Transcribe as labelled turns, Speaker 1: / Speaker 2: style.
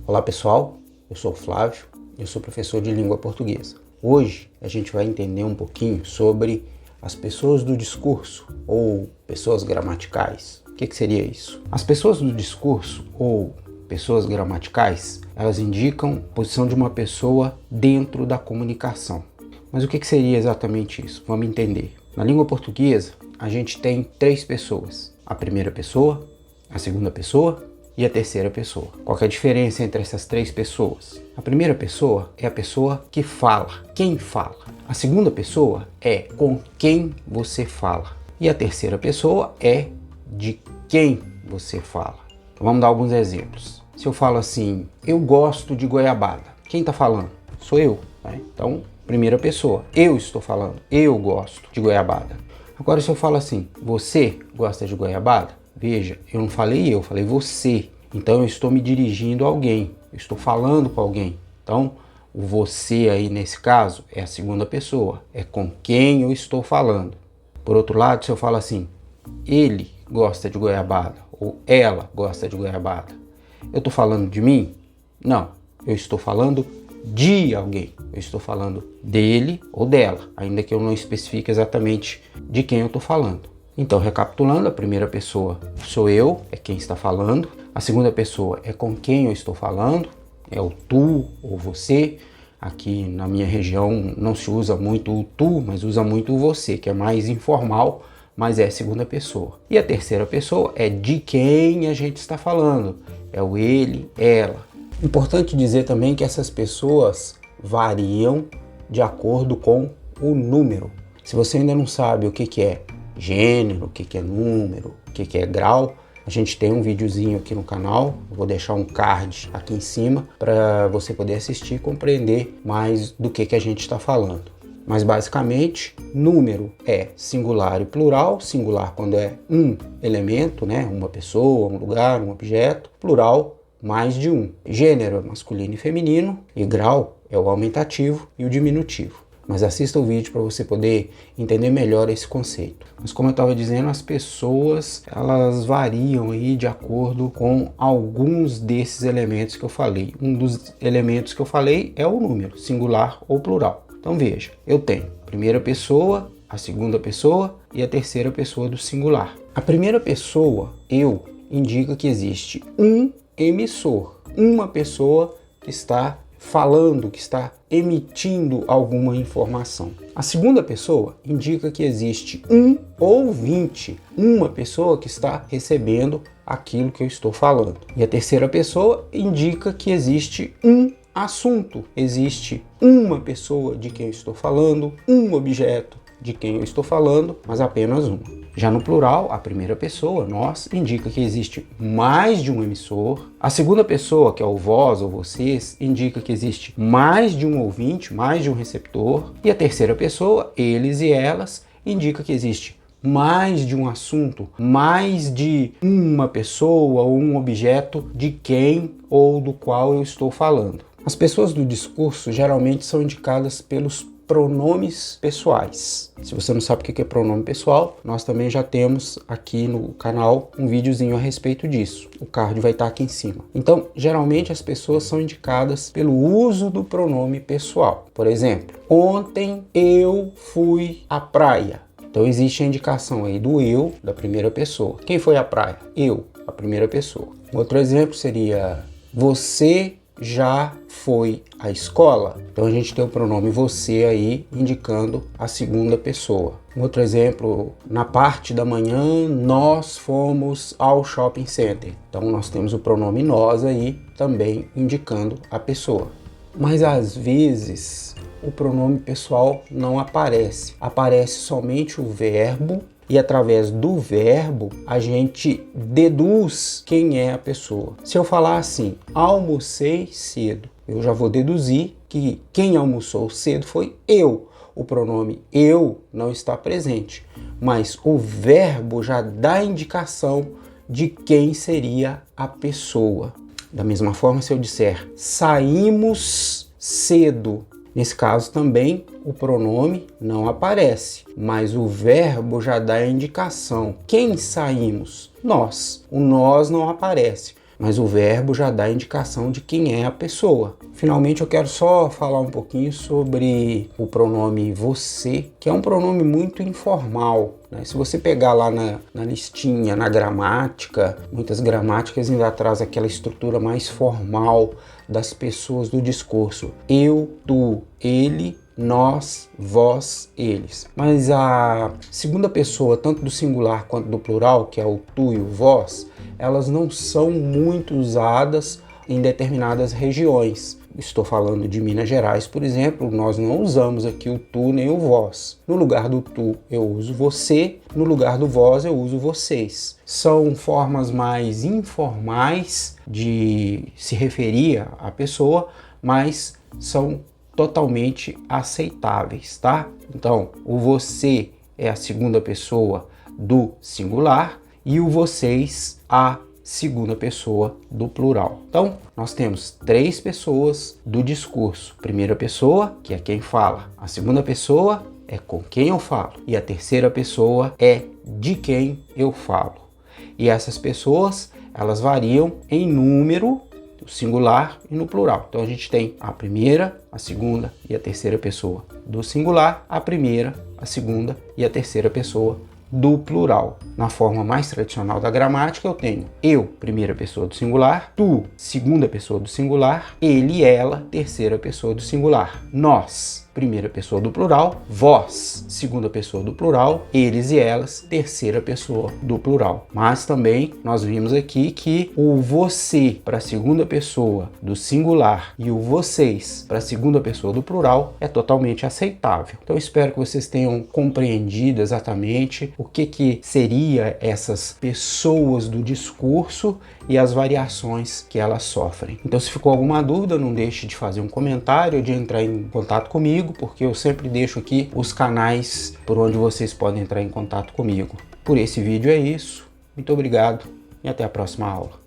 Speaker 1: Olá pessoal, eu sou o Flávio, eu sou professor de língua portuguesa. Hoje a gente vai entender um pouquinho sobre as pessoas do discurso ou pessoas gramaticais. O que seria isso? As pessoas do discurso ou pessoas gramaticais, elas indicam a posição de uma pessoa dentro da comunicação. Mas o que seria exatamente isso? Vamos entender. Na língua portuguesa, a gente tem três pessoas. A primeira pessoa, a segunda pessoa e a terceira pessoa. Qual que é a diferença entre essas três pessoas? A primeira pessoa é a pessoa que fala, quem fala. A segunda pessoa é com quem você fala. E a terceira pessoa é de quem você fala. Então, vamos dar alguns exemplos. Se eu falo assim, eu gosto de goiabada. Quem está falando? Sou eu. Né? Então, primeira pessoa, eu estou falando, eu gosto de goiabada. Agora, se eu falo assim, você gosta de goiabada? Veja, eu não falei eu, falei você. Então eu estou me dirigindo a alguém, eu estou falando com alguém. Então o você aí nesse caso é a segunda pessoa, é com quem eu estou falando. Por outro lado, se eu falo assim, ele gosta de goiabada ou ela gosta de goiabada, eu estou falando de mim? Não, eu estou falando de alguém, eu estou falando dele ou dela, ainda que eu não especifique exatamente de quem eu estou falando. Então, recapitulando, a primeira pessoa sou eu, é quem está falando. A segunda pessoa é com quem eu estou falando, é o tu ou você. Aqui na minha região não se usa muito o tu, mas usa muito o você, que é mais informal, mas é a segunda pessoa. E a terceira pessoa é de quem a gente está falando, é o ele, ela. Importante dizer também que essas pessoas variam de acordo com o número. Se você ainda não sabe o que é gênero, o que é número, o que é grau, a gente tem um videozinho aqui no canal, eu vou deixar um card aqui em cima para você poder assistir e compreender mais do que a gente está falando. Mas basicamente, número é singular e plural, singular quando é um elemento, né, uma pessoa, um lugar, um objeto, plural, mais de um. Gênero é masculino e feminino e grau é o aumentativo e o diminutivo. Mas assista o vídeo para você poder entender melhor esse conceito. Mas como eu estava dizendo, as pessoas elas variam aí de acordo com alguns desses elementos que eu falei. Um dos elementos que eu falei é o número, singular ou plural. Então veja, eu tenho a primeira pessoa, a segunda pessoa e a terceira pessoa do singular. A primeira pessoa, eu, indica que existe um emissor, uma pessoa que está falando, que está emitindo alguma informação. A segunda pessoa indica que existe um ouvinte, uma pessoa que está recebendo aquilo que eu estou falando. E a terceira pessoa indica que existe um assunto, existe uma pessoa de quem eu estou falando, um objeto de quem eu estou falando, mas apenas uma. Já no plural, a primeira pessoa, nós, indica que existe mais de um emissor. A segunda pessoa, que é o vós ou vocês, indica que existe mais de um ouvinte, mais de um receptor. E a terceira pessoa, eles e elas, indica que existe mais de um assunto, mais de uma pessoa ou um objeto de quem ou do qual eu estou falando. As pessoas do discurso geralmente são indicadas pelos pronomes pessoais. Se você não sabe o que é pronome pessoal, nós também já temos aqui no canal um videozinho a respeito disso. O card vai estar aqui em cima. Então, geralmente as pessoas são indicadas pelo uso do pronome pessoal. Por exemplo, ontem eu fui à praia. Então existe a indicação aí do eu, da primeira pessoa. Quem foi à praia? Eu, a primeira pessoa. Outro exemplo seria você já foi à escola? Então a gente tem o pronome você aí indicando a segunda pessoa. Um outro exemplo, na parte da manhã nós fomos ao shopping center. Então nós temos o pronome nós aí também indicando a pessoa. Mas às vezes o pronome pessoal não aparece. Aparece somente o verbo e através do verbo a gente deduz quem é a pessoa. Se eu falar assim, almocei cedo, eu já vou deduzir que quem almoçou cedo foi eu. O pronome eu não está presente, mas o verbo já dá indicação de quem seria a pessoa. Da mesma forma, se eu disser saímos cedo, nesse caso também o pronome não aparece, mas o verbo já dá a indicação. Quem saímos? Nós. O nós não aparece, mas o verbo já dá a indicação de quem é a pessoa. Finalmente, eu quero só falar um pouquinho sobre o pronome você, que é um pronome muito informal, né? Se você pegar lá na listinha, na gramática, muitas gramáticas ainda trazem aquela estrutura mais formal das pessoas do discurso. Eu, tu, ele, nós, vós, eles. Mas a segunda pessoa, tanto do singular quanto do plural, que é o tu e o vós, elas não são muito usadas em determinadas regiões. Estou falando de Minas Gerais, por exemplo, nós não usamos aqui o tu nem o vós. No lugar do tu eu uso você, no lugar do vós eu uso vocês. São formas mais informais de se referir à pessoa, mas são totalmente aceitáveis, tá? Então, o você é a segunda pessoa do singular e o vocês a segunda pessoa do plural. Então, nós temos três pessoas do discurso. Primeira pessoa, que é quem fala. A segunda pessoa é com quem eu falo. E a terceira pessoa é de quem eu falo. E essas pessoas, elas variam em número, no singular e no plural. Então, a gente tem a primeira, a segunda e a terceira pessoa do singular, a primeira, a segunda e a terceira pessoa do plural. Na forma mais tradicional da gramática, eu tenho eu, primeira pessoa do singular, tu, segunda pessoa do singular, ele e ela, terceira pessoa do singular, nós, primeira pessoa do plural, vós, segunda pessoa do plural, eles e elas, terceira pessoa do plural. Mas também nós vimos aqui que o você para a segunda pessoa do singular e o vocês para a segunda pessoa do plural é totalmente aceitável. Então espero que vocês tenham compreendido exatamente o que seria essas pessoas do discurso e as variações que elas sofrem. Então, se ficou alguma dúvida, não deixe de fazer um comentário, de entrar em contato comigo, porque eu sempre deixo aqui os canais por onde vocês podem entrar em contato comigo. Por esse vídeo é isso. Muito obrigado e até a próxima aula.